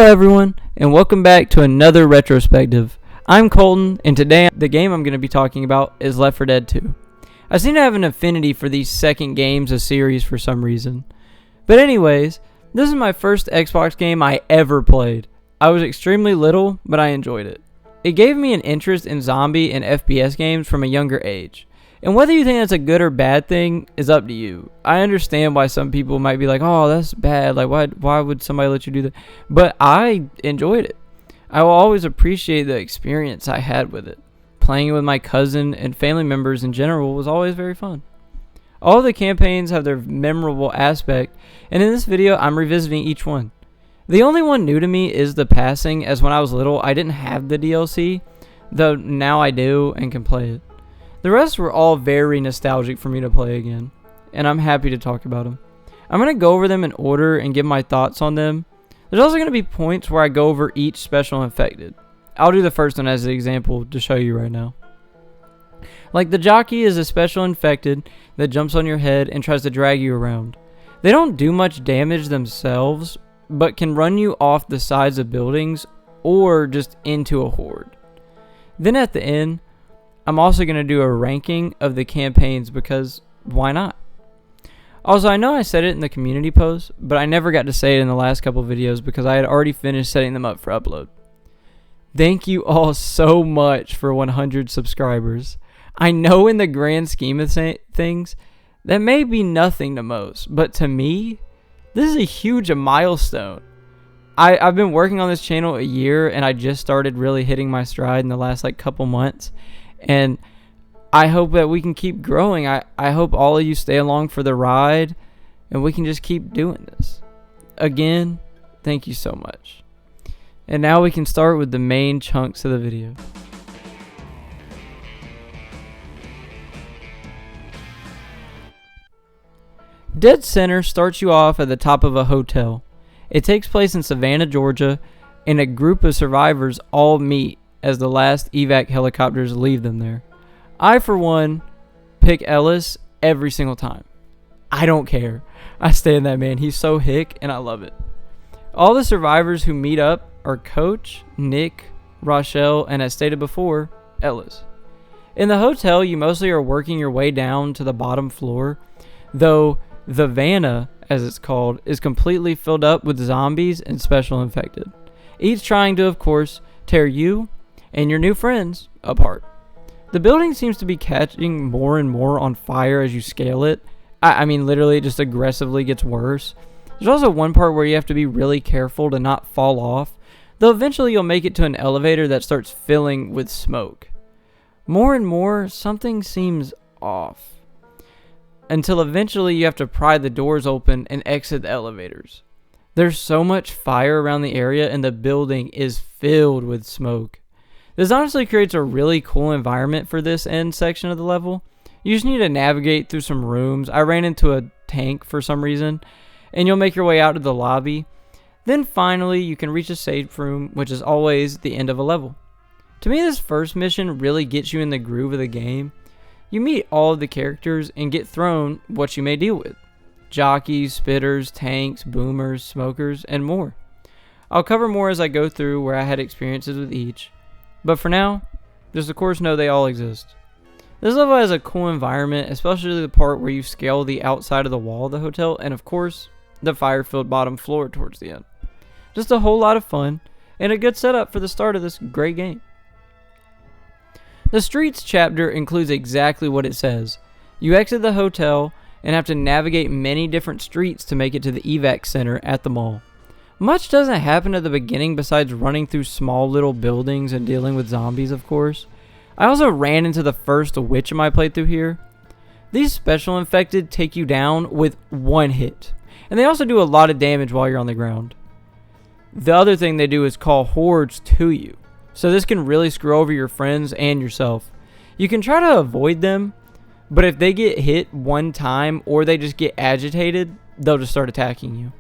everyone, and welcome back to another retrospective. I'm Colton, and today the game I'm going to be talking about is Left 4 Dead 2. I seem to have an affinity for these second games of series for some reason. But anyways, this is my first Xbox game I ever played. I was extremely little, but I enjoyed it. It gave me an interest in zombie and FPS games from a younger age. And whether you think that's a good or bad thing is up to you. I understand why some people might be like, oh, that's bad. Like, why would somebody let you do that? But I enjoyed it. I will always appreciate the experience I had with it. Playing it with my cousin and family members in general was always very fun. All of the campaigns have their memorable aspect, and in this video, I'm revisiting each one. The only one new to me is the passing, as when I was little, I didn't have the DLC, though now I do and can play it. The rest were all very nostalgic for me to play again, and I'm happy to talk about them. I'm going to go over them in order and give my thoughts on them. There's also going to be points where I go over each special infected. I'll do the first one as an example to show you right now. Like the jockey is a special infected that jumps on your head and tries to drag you around. They don't do much damage themselves, but can run you off the sides of buildings or just into a horde. Then at the end, I'm also going to do a ranking of the campaigns because why not? Also, I know I said it in the community post, but I never got to say it in the last couple videos because I had already finished setting them up for upload. Thank you all so much for 100 subscribers. I know in the grand scheme of things, that may be nothing to most, but to me, this is a huge milestone. I've been working on this channel a year, and I just started really hitting my stride in the last couple months. And I hope that we can keep growing. I hope all of you stay along for the ride and we can just keep doing this. Again, thank you so much. And now we can start with the main chunks of the video. Dead Center starts you off at the top of a hotel. It takes place in Savannah, Georgia, and a group of survivors all meet as the last evac helicopters leave them there. I, for one, pick Ellis every single time. I don't care. I stand that man. He's so hick, and I love it. All the survivors who meet up are Coach, Nick, Rochelle, and as stated before, Ellis. In the hotel, you mostly are working your way down to the bottom floor, though the Vanna, as it's called, is completely filled up with zombies and special infected, each trying to, of course, tear you and your new friends apart. The building seems to be catching more and more on fire as you scale it. I mean, literally, it just aggressively gets worse. There's also one part where you have to be really careful to not fall off, though eventually you'll make it to an elevator that starts filling with smoke. More and more, something seems off, until eventually you have to pry the doors open and exit the elevators. There's so much fire around the area and the building is filled with smoke. This honestly creates a really cool environment for this end section of the level. You just need to navigate through some rooms. I ran into a tank for some reason, and you'll make your way out to the lobby. Then finally, you can reach a safe room, which is always the end of a level. To me, this first mission really gets you in the groove of the game. You meet all of the characters and get thrown what you may deal with. Jockeys, spitters, tanks, boomers, smokers, and more. I'll cover more as I go through where I had experiences with each. But for now, just of course know they all exist. This level has a cool environment, especially the part where you scale the outside of the wall of the hotel, and of course, the fire-filled bottom floor towards the end. Just a whole lot of fun, and a good setup for the start of this great game. The streets chapter includes exactly what it says. You exit the hotel and have to navigate many different streets to make it to the evac center at the mall. Much doesn't happen at the beginning besides running through small little buildings and dealing with zombies, of course. I also ran into the first witch in my playthrough here. These special infected take you down with one hit, and they also do a lot of damage while you're on the ground. The other thing they do is call hordes to you, so this can really screw over your friends and yourself. You can try to avoid them, but if they get hit one time or they just get agitated, they'll just start attacking you.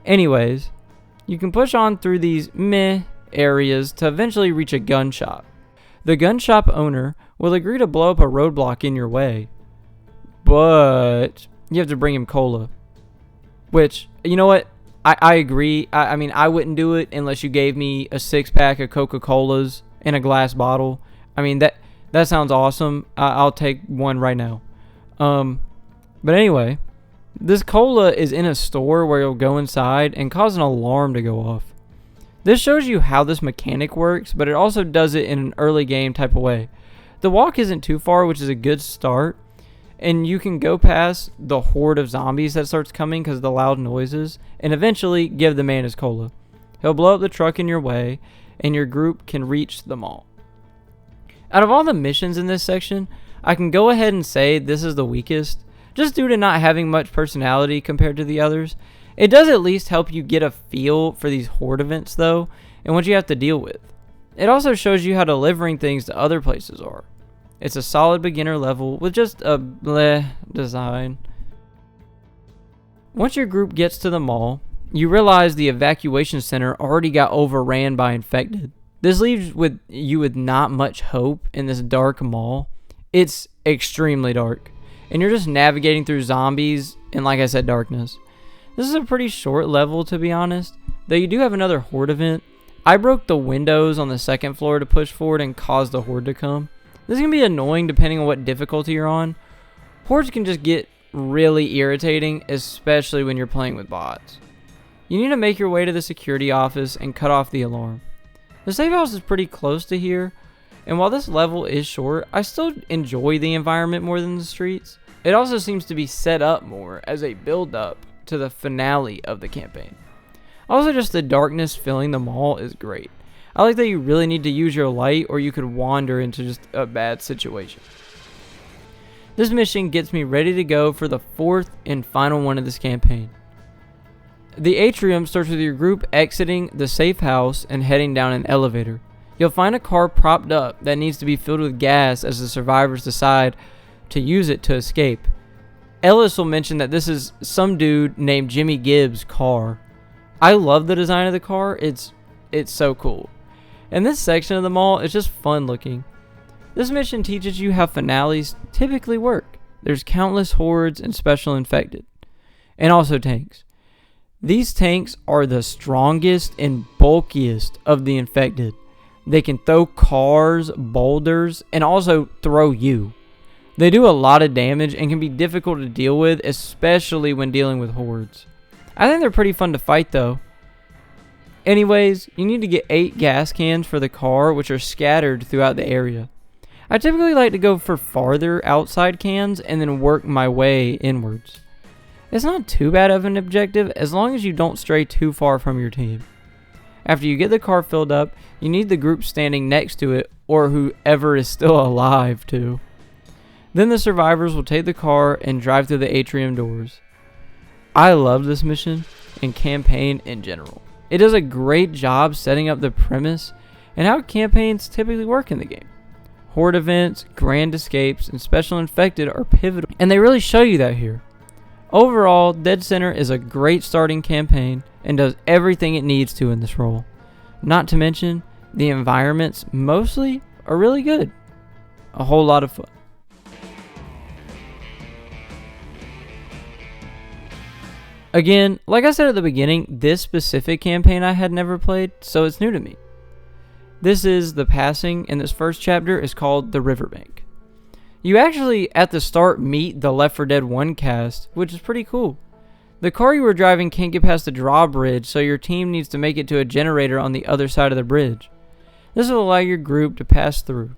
Anyways, you can push on through these meh areas to eventually reach a gun shop. The gun shop owner will agree to blow up a roadblock in your way, but you have to bring him cola. Which, you know what? I agree. I mean, I wouldn't do it unless you gave me a 6-pack of Coca-Colas in a glass bottle. I mean, that sounds awesome. I'll take one right now. But anyway, this cola is in a store where you'll go inside and cause an alarm to go off. This shows you how this mechanic works, but it also does it in an early game type of way. The walk isn't too far, which is a good start, and you can go past the horde of zombies that starts coming because of the loud noises, and eventually give the man his cola. He'll blow up the truck in your way, and your group can reach the mall. Out of all the missions in this section, I can go ahead and say this is the weakest, just due to not having much personality compared to the others. It does at least help you get a feel for these horde events though, and what you have to deal with. It also shows you how delivering things to other places are. It's a solid beginner level with just a bleh design. Once your group gets to the mall, you realize the evacuation center already got overran by infected. This leaves you with not much hope in this dark mall. It's extremely dark, and you're just navigating through zombies and, like I said, darkness. This is a pretty short level, to be honest, though you do have another horde event. I broke the windows on the second floor to push forward and cause the horde to come. This can be annoying depending on what difficulty you're on. Hordes can just get really irritating, especially when you're playing with bots. You need to make your way to the security office and cut off the alarm. The safe house is pretty close to here, and while this level is short, I still enjoy the environment more than the streets. It also seems to be set up more as a build-up to the finale of the campaign. Also, just the darkness filling the mall is great. I like that you really need to use your light or you could wander into just a bad situation. This mission gets me ready to go for the fourth and final one of this campaign. The atrium starts with your group exiting the safe house and heading down an elevator. You'll find a car propped up that needs to be filled with gas as the survivors decide to use it to escape. Ellis will mention that this is some dude named Jimmy Gibbs' car. I love the design of the car. It's so cool. And this section of the mall is just fun looking. This mission teaches you how finales typically work. There's countless hordes and special infected. And also tanks. These tanks are the strongest and bulkiest of the infected. They can throw cars, boulders, and also throw you. They do a lot of damage and can be difficult to deal with, especially when dealing with hordes. I think they're pretty fun to fight though. Anyways, you need to get 8 gas cans for the car, which are scattered throughout the area. I typically like to go for farther outside cans and then work my way inwards. It's not too bad of an objective as long as you don't stray too far from your team. After you get the car filled up, you need the group standing next to it or whoever is still alive too. Then the survivors will take the car and drive through the atrium doors. I love this mission and campaign in general. It does a great job setting up the premise and how campaigns typically work in the game. Horde events, grand escapes, and special infected are pivotal, and they really show you that here. Overall, Dead Center is a great starting campaign and does everything it needs to in this role. Not to mention, the environments mostly are really good. A whole lot of fun. Again, like I said at the beginning, this specific campaign I had never played, so it's new to me. This is the passing, and this first chapter is called The Riverbank. You actually, at the start, meet the Left 4 Dead 1 cast, which is pretty cool. The car you were driving can't get past the drawbridge, so your team needs to make it to a generator on the other side of the bridge. This will allow your group to pass through.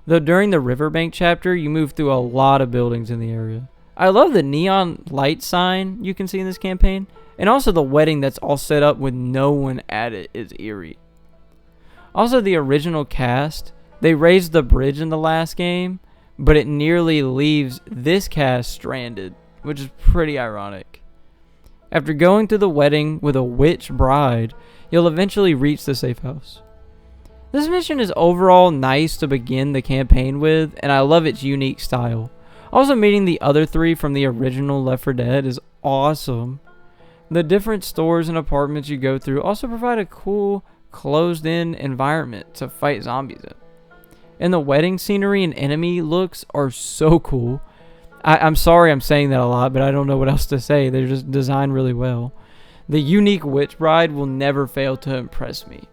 Though during the Riverbank chapter, you move through a lot of buildings in the area. I love the neon light sign you can see in this campaign, and also the wedding that's all set up with no one at it is eerie. Also, the original cast, they raised the bridge in the last game, but it nearly leaves this cast stranded, which is pretty ironic. After going through the wedding with a witch bride, you'll eventually reach the safe house. This mission is overall nice to begin the campaign with, and I love its unique style. Also, meeting the other 3 from the original Left 4 Dead is awesome. The different stores and apartments you go through also provide a cool, closed-in environment to fight zombies in. And the wedding scenery and enemy looks are so cool. I'm sorry I'm saying that a lot, but I don't know what else to say. They're just designed really well. The unique witch bride will never fail to impress me.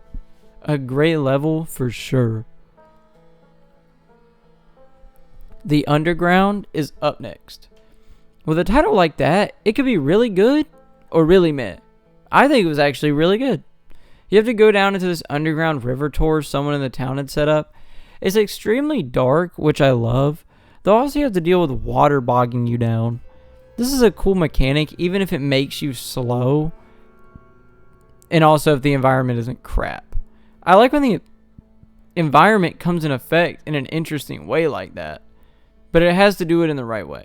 A great level for sure. The Underground is up next. With a title like that, it could be really good or really meh. I think it was actually really good. You have to go down into this underground river tour someone in the town had set up. It's extremely dark, which I love, though also you have to deal with water bogging you down. This is a cool mechanic, even if it makes you slow, and also if the environment isn't crap. I like when the environment comes in effect in an interesting way like that, but it has to do it in the right way.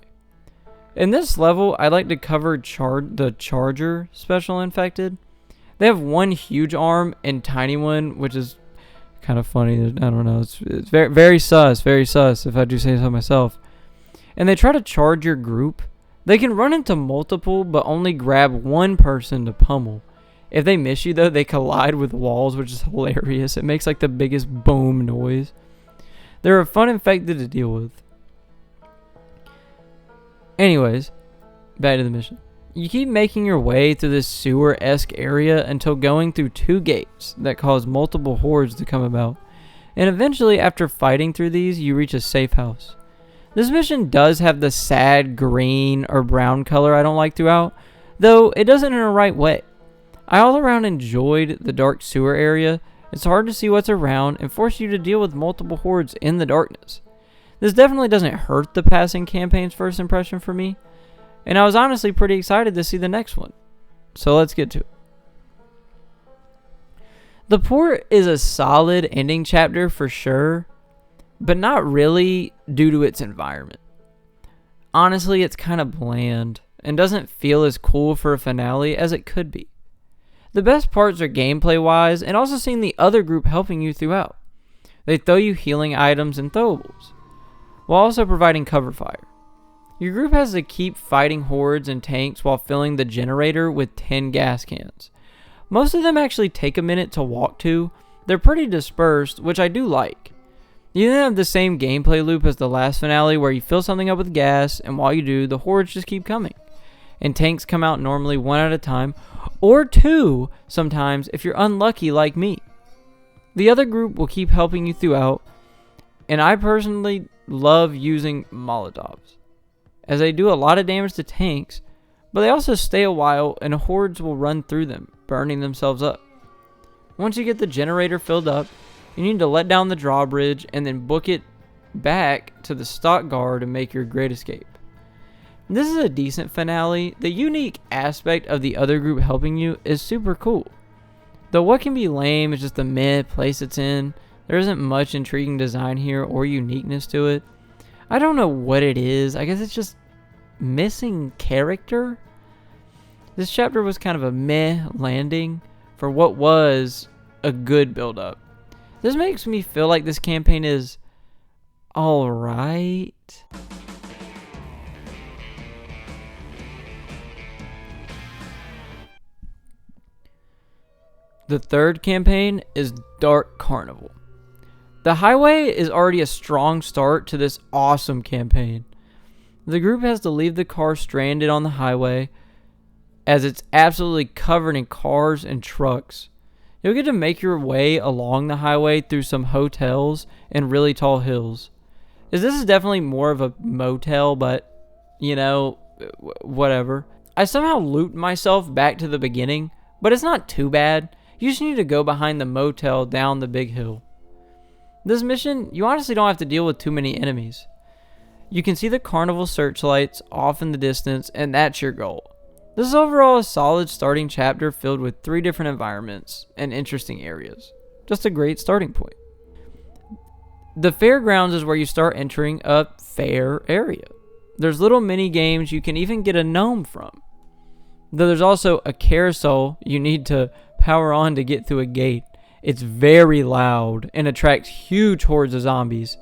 In this level, I'd like to cover the Charger special infected. They have one huge arm and tiny one, which is kind of funny. I don't know. It's very, very sus if I do say so myself. And they try to charge your group. They can run into multiple, but only grab one person to pummel. If they miss you, though, they collide with walls, which is hilarious. It makes like the biggest boom noise. They're a fun infected to deal with. Anyways, back to the mission. You keep making your way through this sewer-esque area until going through 2 gates that cause multiple hordes to come about. And eventually, after fighting through these, you reach a safe house. This mission does have the sad green or brown color I don't like throughout, though it does it in a right way. I all around enjoyed the dark sewer area. It's hard to see what's around and force you to deal with multiple hordes in the darkness. This definitely doesn't hurt the passing campaign's first impression for me, and I was honestly pretty excited to see the next one. So let's get to it. The port is a solid ending chapter for sure, but not really due to its environment. Honestly, it's kind of bland and doesn't feel as cool for a finale as it could be. The best parts are gameplay wise and also seeing the other group helping you throughout. They throw you healing items and throwables, while also providing cover fire. Your group has to keep fighting hordes and tanks while filling the generator with 10 gas cans. Most of them actually take a minute to walk to. They're pretty dispersed, which I do like. You then have the same gameplay loop as the last finale where you fill something up with gas, and while you do, the hordes just keep coming. And tanks come out normally 1 at a time, or 2 sometimes if you're unlucky like me. The other group will keep helping you throughout, and I personally love using Molotovs, as they do a lot of damage to tanks, but they also stay a while and hordes will run through them, burning themselves up. Once you get the generator filled up, you need to let down the drawbridge and then book it back to the stock guard and make your great escape. This is a decent finale. The unique aspect of the other group helping you is super cool. Though what can be lame is just the meh place it's in. There isn't much intriguing design here or uniqueness to it. I don't know what it is. I guess it's just missing character. This chapter was kind of a meh landing for what was a good build-up. This makes me feel like this campaign is alright. The third campaign is Dark Carnival. The highway is already a strong start to this awesome campaign. The group has to leave the car stranded on the highway as it's absolutely covered in cars and trucks. You'll get to make your way along the highway through some hotels and really tall hills. This is definitely more of a motel, but, you know, whatever. I somehow looped myself back to the beginning, but it's not too bad. You just need to go behind the motel down the big hill. This mission, you honestly don't have to deal with too many enemies. You can see the Carnival searchlights off in the distance, and that's your goal. This is overall a solid starting chapter filled with 3 different environments and interesting areas. Just a great starting point. The fairgrounds is where you start entering a fair area. There's little mini games you can even get a gnome from. Though there's also a carousel you need to power on to get through a gate. It's very loud and attracts huge hordes of zombies.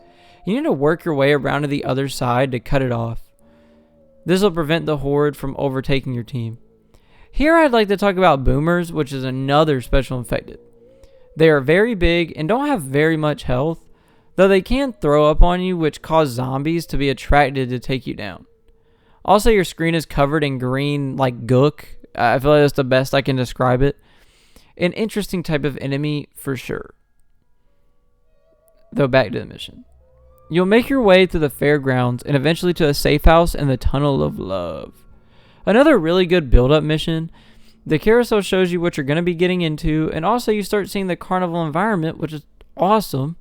You need to work your way around to the other side to cut it off. This will prevent the horde from overtaking your team. Here I'd like to talk about boomers, which is another special infected. They are very big and don't have very much health, though they can throw up on you, which cause zombies to be attracted to take you down. Also, your screen is covered in green like gook I feel like that's the best I can describe it. An interesting type of enemy for sure. Though back to the mission. You'll make your way through the fairgrounds and eventually to a safe house and the Tunnel of Love. Another really good build-up mission. The carousel shows you what you're going to be getting into, and also you start seeing the carnival environment, which is awesome.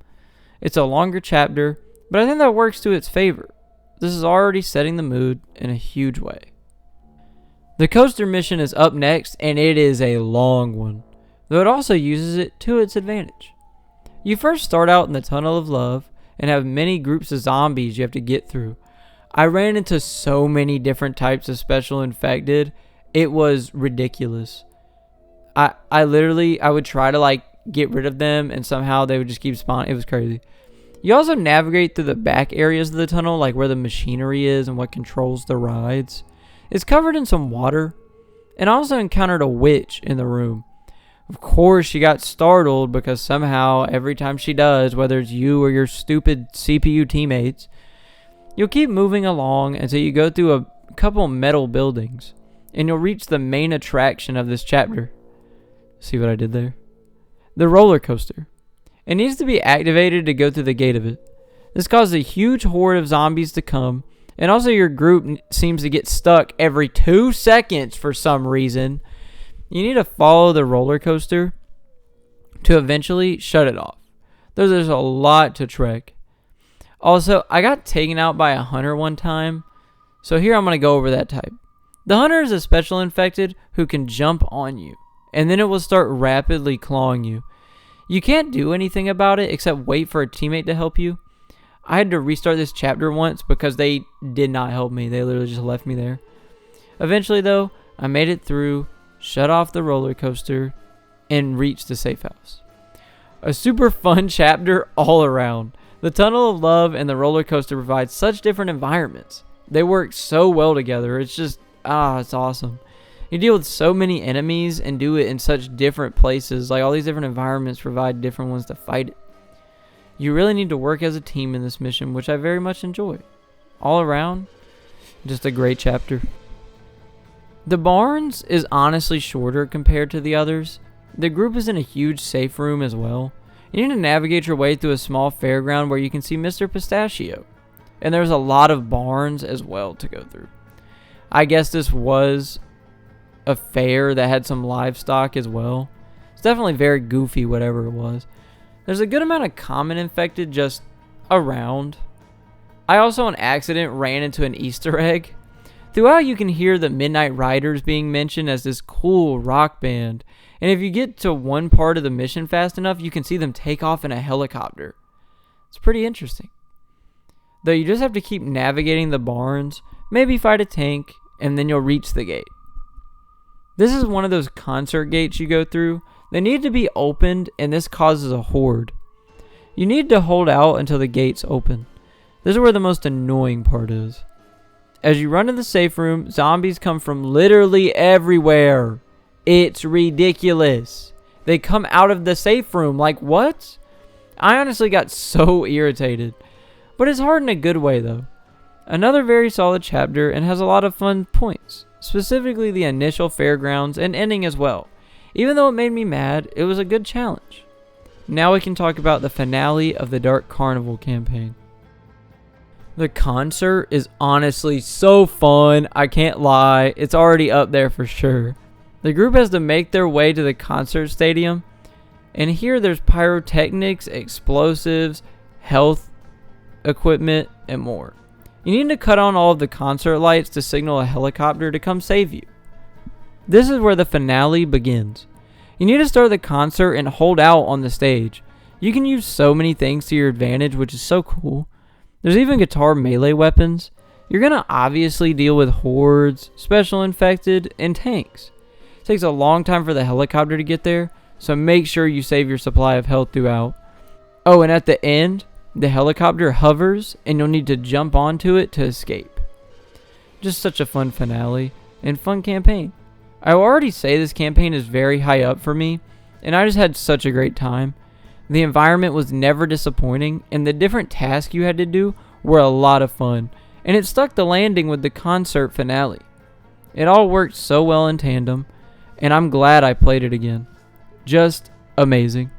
It's a longer chapter, but I think that works to its favor. This is already setting the mood in a huge way. The coaster mission is up next, and it is a long one, though it also uses it to its advantage. You first start out in the Tunnel of Love and have many groups of zombies you have to get through. I ran into so many different types of special infected. It was ridiculous. I would try to get rid of them and somehow they would just keep spawning. It was crazy. You also navigate through the back areas of the tunnel, like where the machinery is and what controls the rides. It's covered in some water. And I also encountered a witch in the room. Of course, she got startled because somehow every time she does, whether it's you or your stupid CPU teammates, you'll keep moving along until you go through a couple metal buildings. And you'll reach the main attraction of this chapter. See what I did there? The roller coaster. It needs to be activated to go through the gate of it. This causes a huge horde of zombies to come, and also your group seems to get stuck every 2 seconds for some reason. You need to follow the roller coaster to eventually shut it off. There's a lot to trek. Also, I got taken out by a hunter one time, so here I'm going to go over that type. The hunter is a special infected who can jump on you, and then it will start rapidly clawing you. You can't do anything about it except wait for a teammate to help you. I had to restart this chapter once because they did not help me. They literally just left me there. Eventually, though, I made it through, shut off the roller coaster, and reached the safe house. A super fun chapter all around. The Tunnel of Love and the roller coaster provide such different environments. They work so well together. It's just it's awesome. You deal with so many enemies and do it in such different places. Like all these different environments provide different ones to fight it. You really need to work as a team in this mission, which I very much enjoy. All around, just a great chapter. The Barns is honestly shorter compared to the others. The group is in a huge safe room as well. You need to navigate your way through a small fairground where you can see Mr. Pistachio. And there's a lot of barns as well to go through. I guess this was a fair that had some livestock as well. It's definitely very goofy, whatever it was. There's a good amount of common infected just around. I also on accident ran into an Easter egg. Throughout you can hear the Midnight Riders being mentioned as this cool rock band. And if you get to one part of the mission fast enough, you can see them take off in a helicopter. It's pretty interesting. Though you just have to keep navigating the barns, maybe fight a tank, and then you'll reach the gate. This is one of those concert gates you go through. They need to be opened, and this causes a horde. You need to hold out until the gates open. This is where the most annoying part is. As you run to the safe room, zombies come from literally everywhere. It's ridiculous. They come out of the safe room. Like, what? I honestly got so irritated. But it's hard in a good way, though. Another very solid chapter and has a lot of fun points. Specifically the initial fairgrounds and ending as well. Even though it made me mad, it was a good challenge. Now we can talk about the finale of the Dark Carnival campaign. The concert is honestly so fun. I can't lie. It's already up there for sure. The group has to make their way to the concert stadium. And here there's pyrotechnics, explosives, health equipment, and more. You need to cut on all of the concert lights to signal a helicopter to come save you. This is where the finale begins. You need to start the concert and hold out on the stage. You can use so many things to your advantage, which is so cool. There's even guitar melee weapons. You're going to obviously deal with hordes, special infected, and tanks. It takes a long time for the helicopter to get there, so make sure you save your supply of health throughout. Oh, and at the end, the helicopter hovers, and you'll need to jump onto it to escape. Just such a fun finale, and fun campaign. I will already say this campaign is very high up for me, and I just had such a great time. The environment was never disappointing, and the different tasks you had to do were a lot of fun, and it stuck the landing with the concert finale. It all worked so well in tandem, and I'm glad I played it again. Just amazing.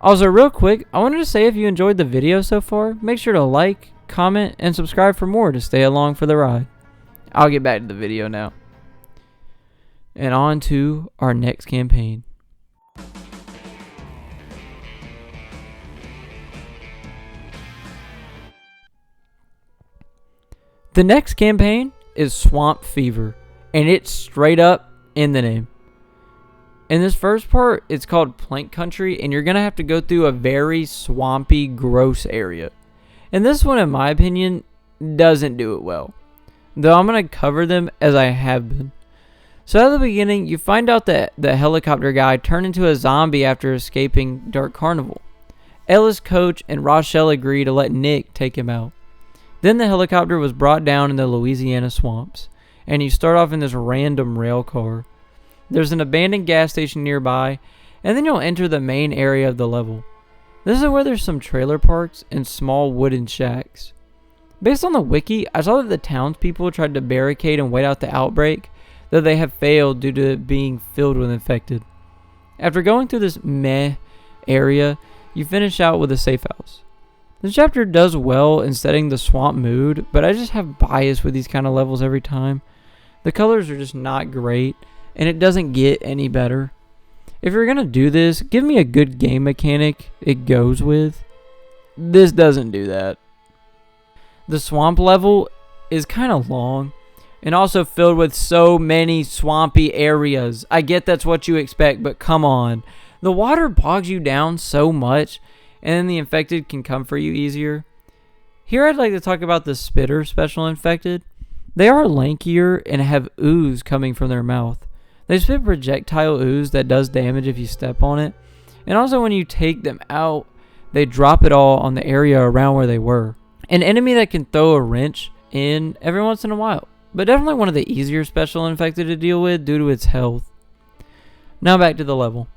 Also, real quick, I wanted to say if you enjoyed the video so far, make sure to like, comment, and subscribe for more to stay along for the ride. I'll get back to the video now. And on to our next campaign. The next campaign is Swamp Fever, and it's straight up in the name. In this first part, it's called Plank Country, and you're going to have to go through a very swampy, gross area. And this one, in my opinion, doesn't do it well, though I'm going to cover them as I have been. So at the beginning, you find out that the helicopter guy turned into a zombie after escaping Dark Carnival. Ella's coach and Rochelle agree to let Nick take him out. Then the helicopter was brought down in the Louisiana swamps, and you start off in this random rail car. There's an abandoned gas station nearby, and then you'll enter the main area of the level. This is where there's some trailer parks and small wooden shacks. Based on the wiki, I saw that the townspeople tried to barricade and wait out the outbreak, though they have failed due to it being filled with infected. After going through this meh area, you finish out with a safe house. This chapter does well in setting the swamp mood, but I just have bias with these kind of levels every time. The colors are just not great, and it doesn't get any better. If you're going to do this, give me a good game mechanic it goes with. This doesn't do that. The swamp level is kind of long, and also filled with so many swampy areas. I get that's what you expect, but come on. The water bogs you down so much, and then the infected can come for you easier. Here I'd like to talk about the spitter special infected. They are lankier and have ooze coming from their mouth. They spit projectile ooze that does damage if you step on it. And also when you take them out, they drop it all on the area around where they were. An enemy that can throw a wrench in every once in a while, but definitely one of the easier special infected to deal with due to its health. Now back to the level.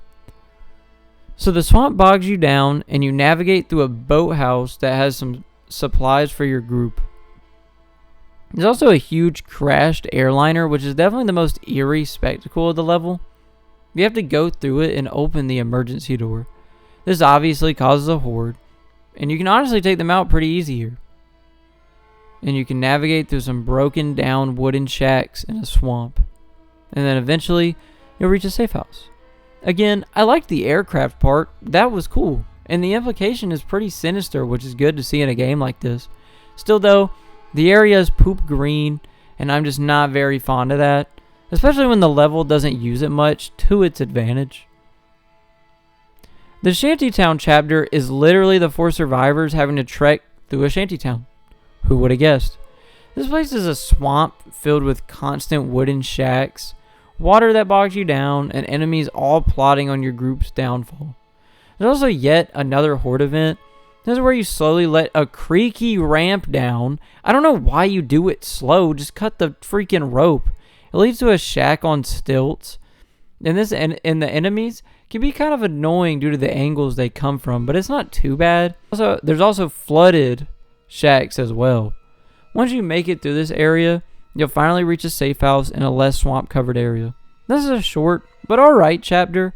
So the swamp bogs you down, and you navigate through a boathouse that has some supplies for your group. There's also a huge crashed airliner, which is definitely the most eerie spectacle of the level. You have to go through it and open the emergency door. This obviously causes a horde, and you can honestly take them out pretty easy here. And you can navigate through some broken down wooden shacks in a swamp. And then eventually, you'll reach a safe house. Again, I liked the aircraft part. That was cool. And the implication is pretty sinister, which is good to see in a game like this. Still though, the area is poop green, and I'm just not very fond of that. Especially when the level doesn't use it much to its advantage. The Shantytown chapter is literally the 4 survivors having to trek through a shantytown. Who would have guessed? This place is a swamp filled with constant wooden shacks, water that bogs you down, and enemies all plotting on your group's downfall. There's also yet another horde event. This is where you slowly let a creaky ramp down. I don't know why you do it slow, just cut the freaking rope. It leads to a shack on stilts. And the enemies can be kind of annoying due to the angles they come from, but it's not too bad. Also, there's also flooded shacks as well. Once you make it through this area, you'll finally reach a safe house in a less swamp covered area. This is a short but alright chapter.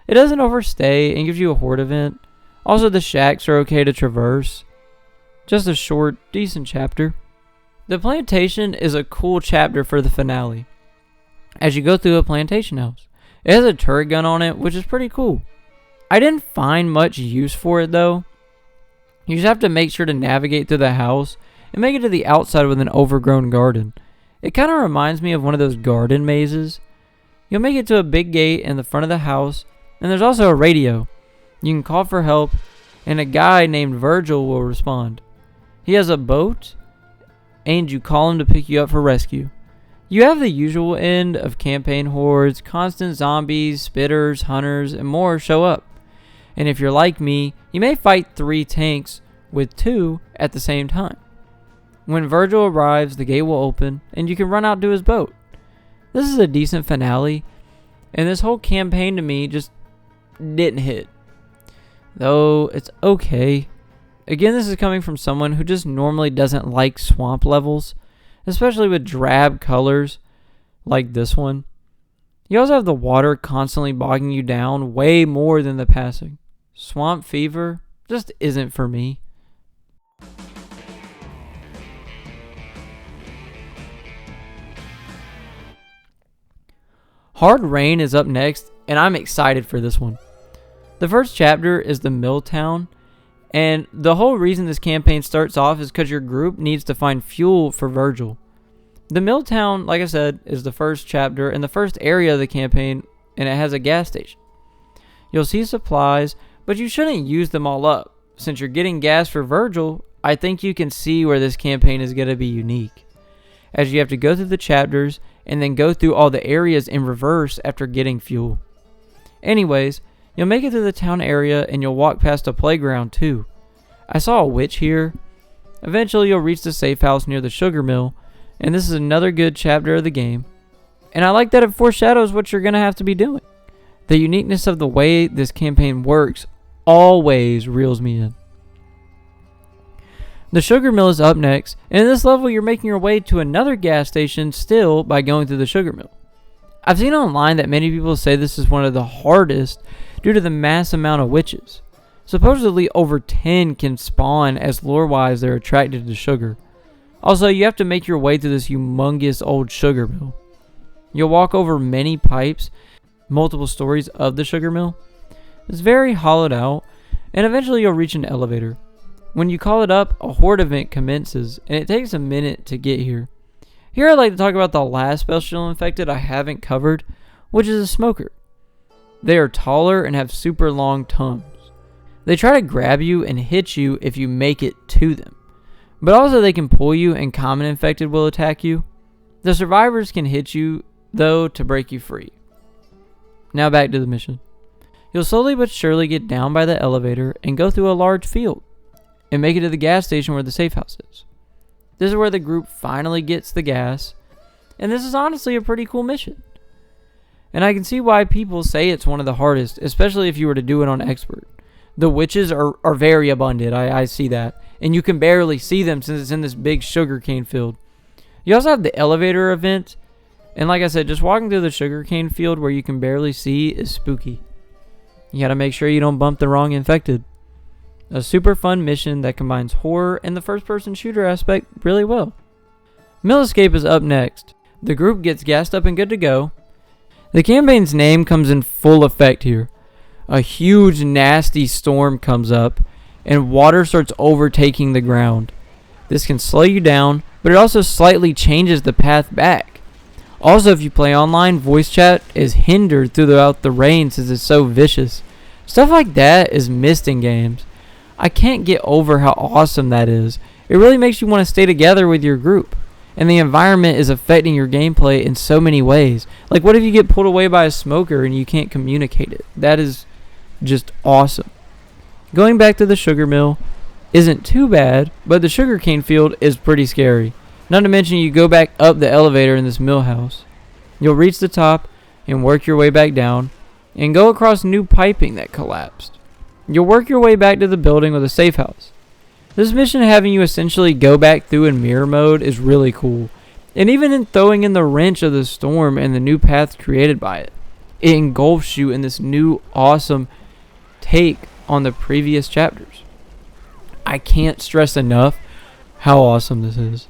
It doesn't overstay and gives you a horde event. Also the shacks are okay to traverse. Just a short, decent chapter. The plantation is a cool chapter for the finale, as you go through a plantation house. It has a turret gun on it, which is pretty cool. I didn't find much use for it though. You just have to make sure to navigate through the house and make it to the outside with an overgrown garden. It kind of reminds me of one of those garden mazes. You'll make it to a big gate in the front of the house, and there's also a radio. You can call for help, and a guy named Virgil will respond. He has a boat, and you call him to pick you up for rescue. You have the usual end of campaign hordes, constant zombies, spitters, hunters, and more show up. And if you're like me, you may fight 3 tanks with 2 at the same time. When Virgil arrives, the gate will open, and you can run out to his boat. This is a decent finale, and this whole campaign to me just didn't hit. Though it's okay. Again, this is coming from someone who just normally doesn't like swamp levels, especially with drab colors. like this one. You also have the water constantly bogging you down way more than the passing. Swamp fever just isn't for me. Hard Rain is up next, and I'm excited for this one. The first chapter is the Mill Town, and the whole reason this campaign starts off is because your group needs to find fuel for Virgil. The Mill Town, like I said, is the first chapter and the first area of the campaign, and it has a gas station. You'll see supplies, but you shouldn't use them all up. Since you're getting gas for Virgil, I think you can see where this campaign is going to be unique, as you have to go through the chapters and then go through all the areas in reverse after getting fuel. Anyways, you'll make it to the town area and you'll walk past a playground too. I saw a witch here. Eventually you'll reach the safe house near the sugar mill, and this is another good chapter of the game. And I like that it foreshadows what you're going to have to be doing. The uniqueness of the way this campaign works always reels me in. The sugar mill is up next, and in this level you're making your way to another gas station still by going through the sugar mill. I've seen online that many people say this is one of the hardest due to the mass amount of witches. Supposedly over 10 can spawn as lore-wise they're attracted to sugar. Also, you have to make your way through this humongous old sugar mill. You'll walk over many pipes, multiple stories of the sugar mill. It's very hollowed out, and eventually you'll reach an elevator. When you call it up, a horde event commences, and it takes a minute to get here. Here I'd like to talk about the last special infected I haven't covered, which is a smoker. They are taller and have super long tongues. They try to grab you and hit you if you make it to them. But also they can pull you, and common infected will attack you. The survivors can hit you, though, to break you free. Now back to the mission. You'll slowly but surely get down by the elevator and go through a large field and make it to the gas station where the safe house is. This is where the group finally gets the gas, and this is honestly a pretty cool mission. And I can see why people say it's one of the hardest, especially if you were to do it on expert. The witches are very abundant, I see that. And you can barely see them since it's in this big sugarcane field. You also have the elevator event, and like I said, just walking through the sugarcane field where you can barely see is spooky. You gotta make sure you don't bump the wrong infected. A super fun mission that combines horror and the first-person shooter aspect really well. Mill Escape is up next. The group gets gassed up and good to go. The campaign's name comes in full effect here. A huge nasty storm comes up and water starts overtaking the ground. This can slow you down, but it also slightly changes the path back. Also, if you play online, voice chat is hindered throughout the rain since it's so vicious. Stuff like that is missed in games. I can't get over how awesome that is. It really makes you want to stay together with your group. And the environment is affecting your gameplay in so many ways. Like, what if you get pulled away by a smoker and you can't communicate it? That is just awesome. Going back to the sugar mill isn't too bad, but the sugarcane field is pretty scary. Not to mention you go back up the elevator in this mill house. You'll reach the top and work your way back down and go across new piping that collapsed. You'll work your way back to the building with a safe house. This mission having you essentially go back through in mirror mode is really cool. And even in throwing in the wrench of the storm and the new path created by it, it engulfs you in this new awesome take on the previous chapters. I can't stress enough how awesome this is.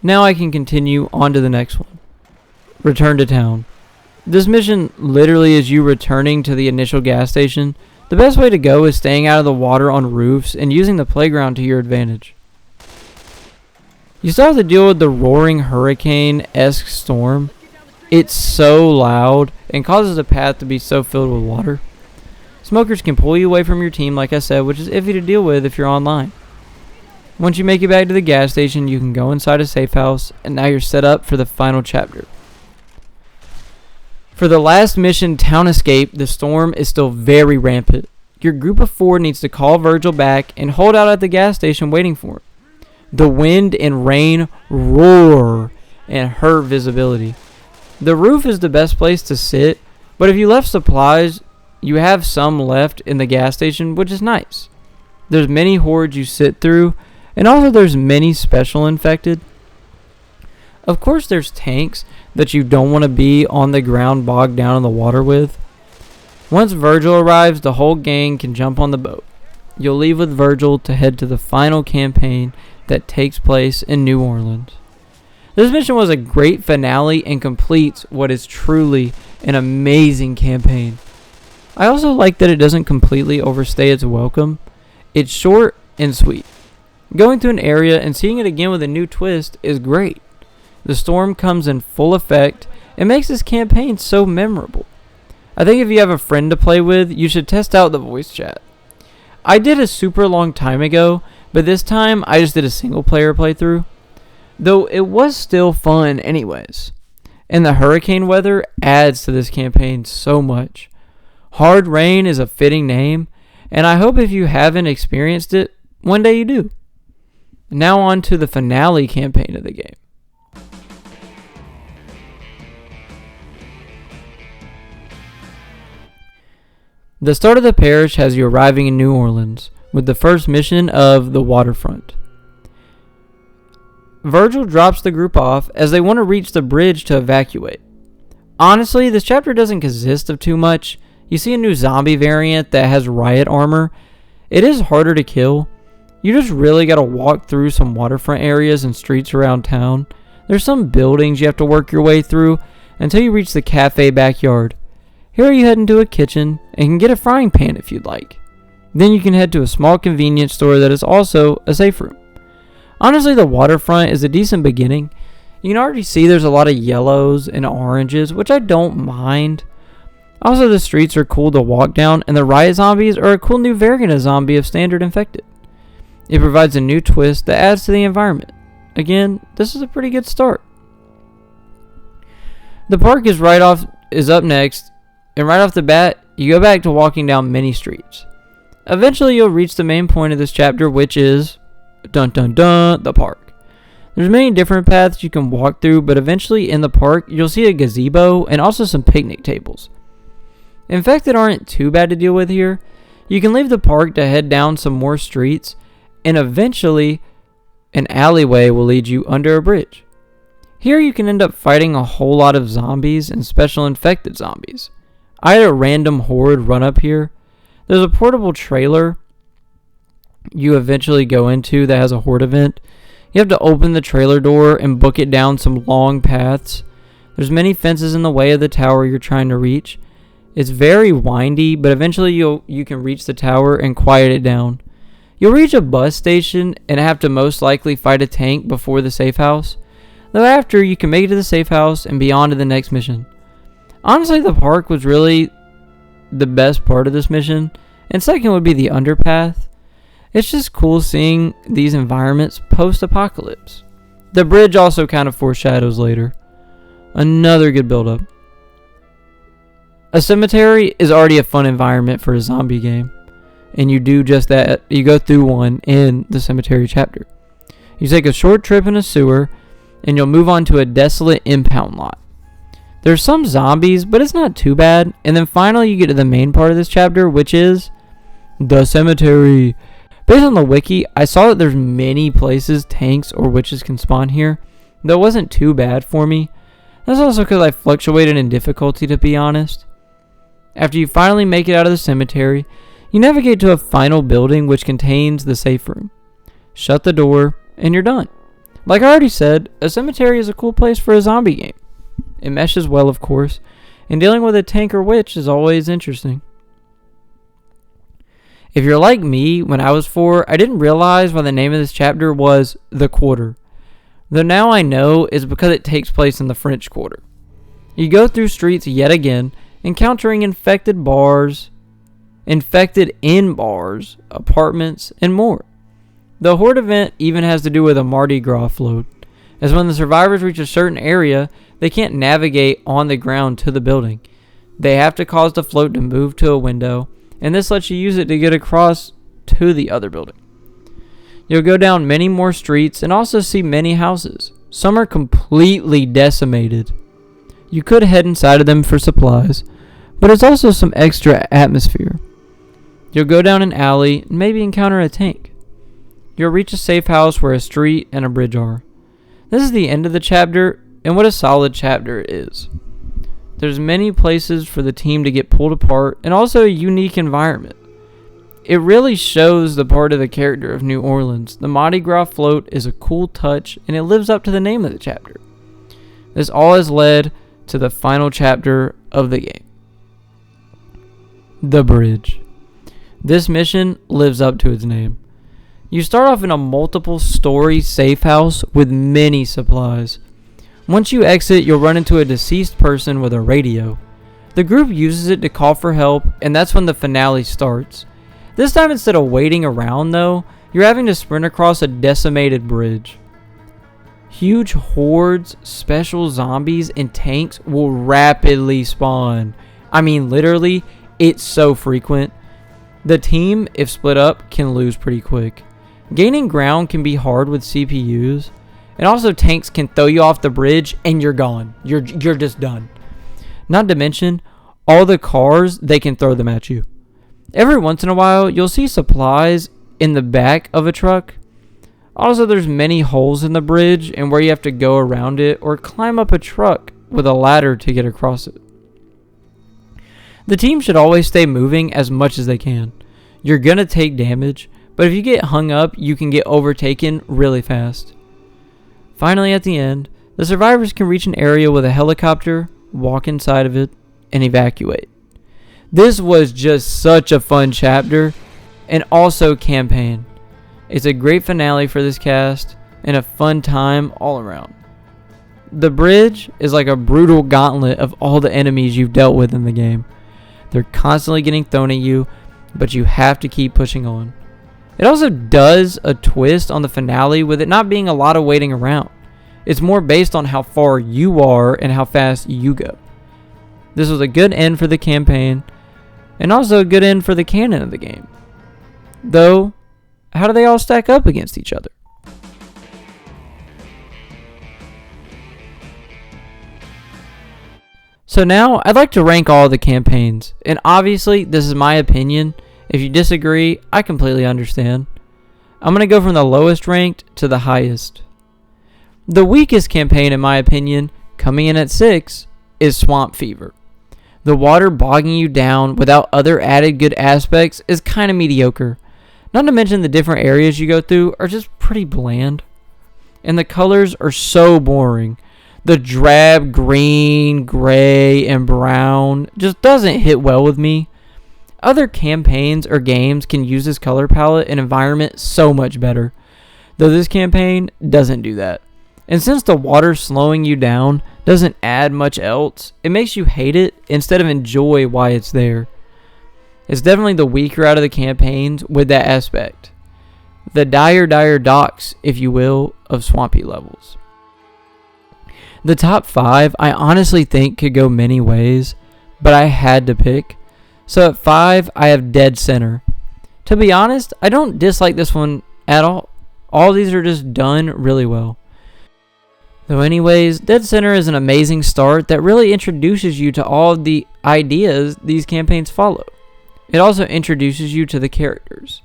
Now I can continue on to the next one. Return to town. This mission literally is you returning to the initial gas station. The best way to go is staying out of the water on roofs and using the playground to your advantage. You still have to deal with the roaring hurricane-esque storm. It's so loud and causes the path to be so filled with water. Smokers can pull you away from your team, like I said, which is iffy to deal with if you're online. Once you make it back to the gas station, you can go inside a safe house, and now you're set up for the final chapter. For the last mission, Town Escape, the storm is still very rampant. Your group of 4 needs to call Virgil back and hold out at the gas station waiting for him. The wind and rain roar and hurt visibility. The roof is the best place to sit, but if you left supplies, you have some left in the gas station, which is nice. There's many hordes you sit through, and also there's many special infected. Of course there's tanks that you don't want to be on the ground bogged down in the water with. Once Virgil arrives, the whole gang can jump on the boat. You'll leave with Virgil to head to the final campaign that takes place in New Orleans. This mission was a great finale and completes what is truly an amazing campaign. I also like that it doesn't completely overstay its welcome. It's short and sweet. Going to an area and seeing it again with a new twist is great. The storm comes in full effect and makes this campaign so memorable. I think if you have a friend to play with, you should test out the voice chat. I did a super long time ago, but this time I just did a single player playthrough. Though it was still fun anyways. And the hurricane weather adds to this campaign so much. Hard Rain is a fitting name, and I hope if you haven't experienced it, one day you do. Now on to the finale campaign of the game. The start of the Parish has you arriving in New Orleans with the first mission of the waterfront. Virgil drops the group off as they want to reach the bridge to evacuate. Honestly, this chapter doesn't consist of too much. You see a new zombie variant that has riot armor. It is harder to kill. You just really gotta walk through some waterfront areas and streets around town. There's some buildings you have to work your way through until you reach the cafe backyard. Here you head into a kitchen and can get a frying pan if you'd like. Then you can head to a small convenience store that is also a safe room. Honestly, the waterfront is a decent beginning. You can already see there's a lot of yellows and oranges, which I don't mind. Also, the streets are cool to walk down, and the riot zombies are a cool new variant of zombie of standard infected. It provides a new twist that adds to the environment. Again, this is a pretty good start. The park is up next, and right off the bat, you go back to walking down many streets. Eventually, you'll reach the main point of this chapter, which is dun dun dun, the park. There's many different paths you can walk through, but eventually in the park, you'll see a gazebo and also some picnic tables. Infected aren't too bad to deal with here. You can leave the park to head down some more streets, and eventually an alleyway will lead you under a bridge. Here you can end up fighting a whole lot of zombies and special infected zombies. I had a random horde run up here. There's a portable trailer you eventually go into that has a horde event. You have to open the trailer door and book it down some long paths. There's many fences in the way of the tower you're trying to reach. It's very windy, but eventually you can reach the tower and quiet it down. You'll reach a bus station and have to most likely fight a tank before the safe house. Though after, you can make it to the safe house and be on to the next mission. Honestly, the park was really the best part of this mission, and second would be the underpath. It's just cool seeing these environments post-apocalypse. The bridge also kind of foreshadows later. Another good build-up. A cemetery is already a fun environment for a zombie game, and you do just that. You go through one in the cemetery chapter. You take a short trip in a sewer, and you'll move on to a desolate impound lot. There's some zombies, but it's not too bad. And then finally you get to the main part of this chapter, which is the cemetery. Based on the wiki, I saw that there's many places tanks or witches can spawn here, though it wasn't too bad for me. That's also because I fluctuated in difficulty, to be honest. After you finally make it out of the cemetery, you navigate to a final building which contains the safe room. Shut the door, and you're done. Like I already said, a cemetery is a cool place for a zombie game. It meshes well, of course, and dealing with a tank or witch is always interesting. If you're like me, when I was 4, I didn't realize why the name of this chapter was The Quarter. Though now I know it's because it takes place in the French Quarter. You go through streets yet again, encountering infected in bars, apartments, and more. The Horde event even has to do with a Mardi Gras float, as when the survivors reach a certain area, they can't navigate on the ground to the building. They have to cause the float to move to a window, and this lets you use it to get across to the other building. You'll go down many more streets and also see many houses. Some are completely decimated. You could head inside of them for supplies, but it's also some extra atmosphere. You'll go down an alley and maybe encounter a tank. You'll reach a safe house where a street and a bridge are. This is the end of the chapter, and what a solid chapter it is. There's many places for the team to get pulled apart and also a unique environment. It really shows the part of the character of New Orleans. The Mardi Gras float is a cool touch and it lives up to the name of the chapter. This all has led to the final chapter of the game. The Bridge. This mission lives up to its name. You start off in a multiple story safe house with many supplies. Once you exit, you'll run into a deceased person with a radio. The group uses it to call for help, and that's when the finale starts. This time, instead of waiting around though, you're having to sprint across a decimated bridge. Huge hordes, special zombies, and tanks will rapidly spawn. I mean, literally, it's so frequent. The team, if split up, can lose pretty quick. Gaining ground can be hard with CPUs. And also tanks can throw you off the bridge and you're gone. You're just done. Not to mention, all the cars, they can throw them at you. Every once in a while, you'll see supplies in the back of a truck. Also, there's many holes in the bridge and where you have to go around it or climb up a truck with a ladder to get across it. The team should always stay moving as much as they can. You're gonna take damage, but if you get hung up, you can get overtaken really fast. Finally, at the end, the survivors can reach an area with a helicopter, walk inside of it, and evacuate. This was just such a fun chapter, and also campaign. It's a great finale for this cast, and a fun time all around. The bridge is like a brutal gauntlet of all the enemies you've dealt with in the game. They're constantly getting thrown at you, but you have to keep pushing on. It also does a twist on the finale with it not being a lot of waiting around. It's more based on how far you are and how fast you go. This was a good end for the campaign, and also a good end for the canon of the game. Though, how do they all stack up against each other? So now, I'd like to rank all the campaigns, and obviously, this is my opinion. If you disagree, I completely understand. I'm going to go from the lowest ranked to the highest. The weakest campaign, in my opinion, coming in at 6, is Swamp Fever. The water bogging you down without other added good aspects is kind of mediocre. Not to mention the different areas you go through are just pretty bland. And the colors are so boring. The drab green, gray, and brown just doesn't hit well with me. Other campaigns or games can use this color palette and environment so much better, though this campaign doesn't do that. And since the water slowing you down doesn't add much else, it makes you hate it instead of enjoy why it's there. It's definitely the weaker out of the campaigns with that aspect. The dire docks, if you will, of swampy levels. The top 5 I honestly think could go many ways, but I had to pick. So at 5, I have Dead Center. To be honest, I don't dislike this one at all. All these are just done really well. Though anyways, Dead Center is an amazing start that really introduces you to all of the ideas these campaigns follow. It also introduces you to the characters.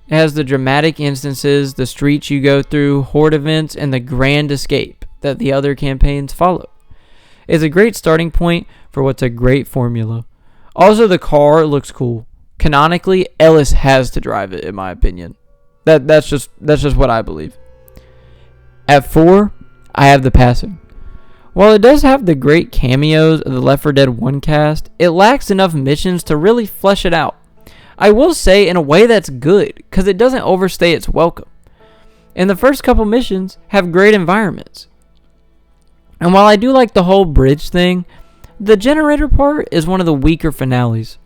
It has the dramatic instances, the streets you go through, horde events, and the grand escape that the other campaigns follow. It's a great starting point for what's a great formula. Also, the car looks cool. Canonically, Ellis has to drive it, in my opinion. That's just what I believe. At 4, I have The Passing. While it does have the great cameos of the Left 4 Dead 1 cast, it lacks enough missions to really flesh it out. I will say in a way that's good, because it doesn't overstay its welcome. And the first couple missions have great environments. And while I do like the whole bridge thing, the generator part is one of the weaker finales.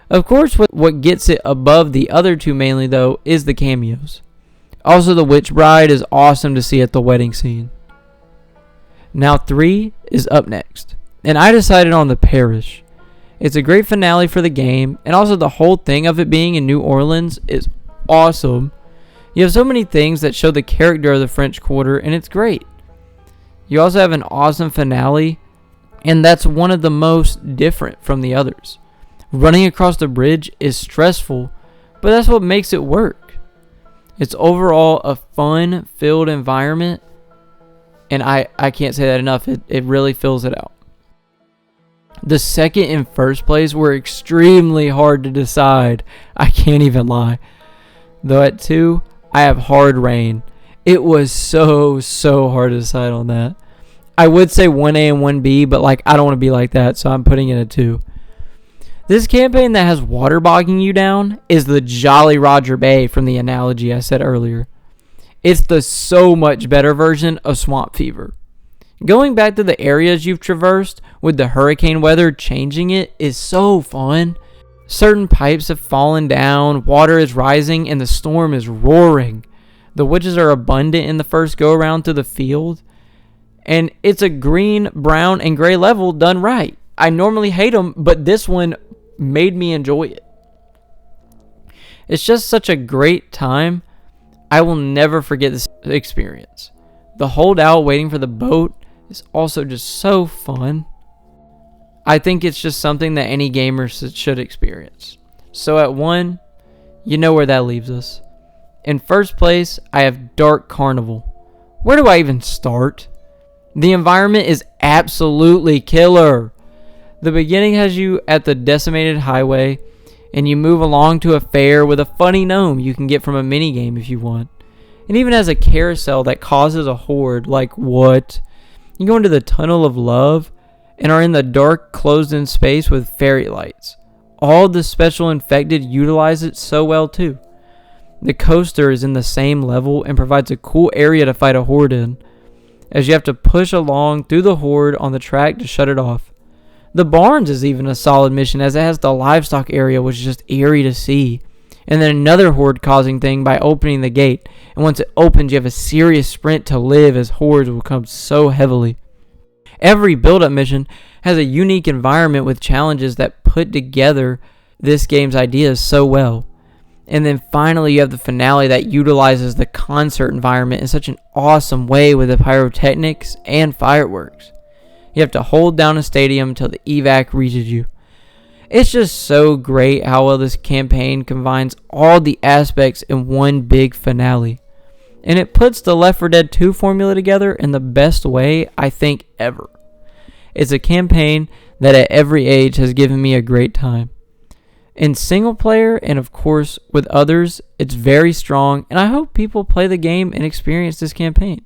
Of course, what gets it above the other two mainly, though, is the cameos. Also, the Witch Bride is awesome to see at the wedding scene. Now 3 is up next, and I decided on the Parish. It's a great finale for the game, and also the whole thing of it being in New Orleans is awesome. You have so many things that show the character of the French Quarter, and it's great. You also have an awesome finale, and that's one of the most different from the others. Running across the bridge is stressful, but that's what makes it work. It's overall a fun-filled environment, And I can't say that enough. It really fills it out. The second and first place were extremely hard to decide. I can't even lie. Though at 2, I have Hard Rain. It was so hard to decide on that. I would say 1A and 1B, but like I don't want to be like that, so I'm putting it at 2. This campaign that has water bogging you down is the Jolly Roger Bay from the analogy I said earlier. It's the so much better version of Swamp Fever. Going back to the areas you've traversed with the hurricane weather changing it is so fun. Certain pipes have fallen down, water is rising, and the storm is roaring. The witches are abundant in the first go around through the field. And it's a green, brown, and gray level done right. I normally hate them, but this one made me enjoy it. It's just such a great time. I will never forget this experience. The holdout waiting for the boat is also just so fun. I think it's just something that any gamer should experience. So at 1, you know where that leaves us. In first place, I have Dark Carnival. Where do I even start? The environment is absolutely killer. The beginning has you at the decimated highway, and you move along to a fair with a funny gnome you can get from a minigame if you want. It even has a carousel that causes a horde. Like what? You go into the Tunnel of Love and are in the dark, closed-in space with fairy lights. All the special infected utilize it so well too. The coaster is in the same level and provides a cool area to fight a horde in, as you have to push along through the horde on the track to shut it off. The barns is even a solid mission, as it has the livestock area, which is just eerie to see. And then another horde causing thing by opening the gate. And once it opens, you have a serious sprint to live, as hordes will come so heavily. Every build-up mission has a unique environment with challenges that put together this game's ideas so well. And then finally you have the finale that utilizes the concert environment in such an awesome way with the pyrotechnics and fireworks. You have to hold down a stadium till the evac reaches you. It's just so great how well this campaign combines all the aspects in one big finale. And it puts the Left 4 Dead 2 formula together in the best way I think ever. It's a campaign that at every age has given me a great time. In single player and of course with others, it's very strong, and I hope people play the game and experience this campaign.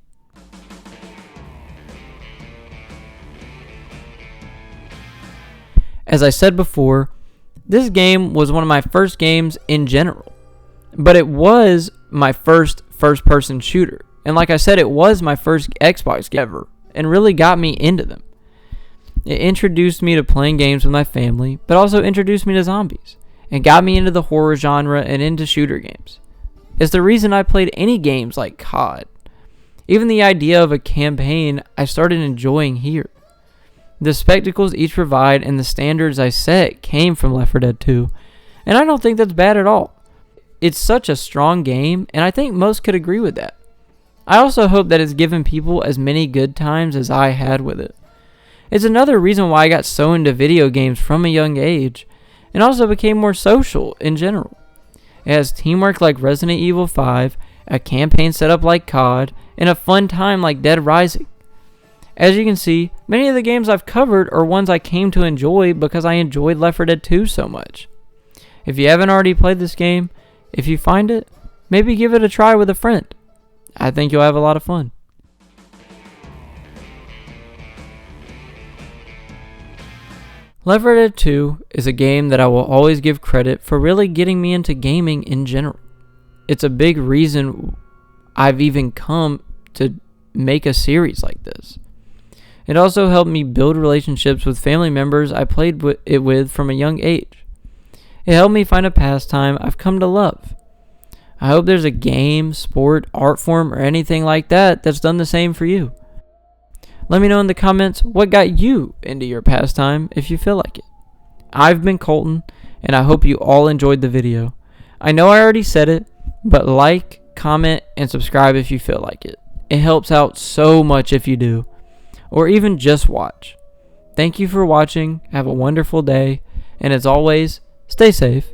As I said before, this game was one of my first games in general, but it was my first-person shooter. And like I said, it was my first Xbox game ever, and really got me into them. It introduced me to playing games with my family, but also introduced me to zombies, and got me into the horror genre and into shooter games. It's the reason I played any games like COD. Even the idea of a campaign I started enjoying here. The spectacles each provide and the standards I set came from Left 4 Dead 2, and I don't think that's bad at all. It's such a strong game, and I think most could agree with that. I also hope that it's given people as many good times as I had with it. It's another reason why I got so into video games from a young age, and also became more social in general. It has teamwork like Resident Evil 5, a campaign setup like COD, and a fun time like Dead Rising. As you can see, many of the games I've covered are ones I came to enjoy because I enjoyed Left 4 Dead 2 so much. If you haven't already played this game, if you find it, maybe give it a try with a friend. I think you'll have a lot of fun. Left 4 Dead 2 is a game that I will always give credit for really getting me into gaming in general. It's a big reason I've even come to make a series like this. It also helped me build relationships with family members I played it with from a young age. It helped me find a pastime I've come to love. I hope there's a game, sport, art form, or anything like that that's done the same for you. Let me know in the comments what got you into your pastime if you feel like it. I've been Colton, and I hope you all enjoyed the video. I know I already said it, but like, comment, and subscribe if you feel like it. It helps out so much if you do. Or even just watch. Thank you for watching. Have a wonderful day. And as always, stay safe.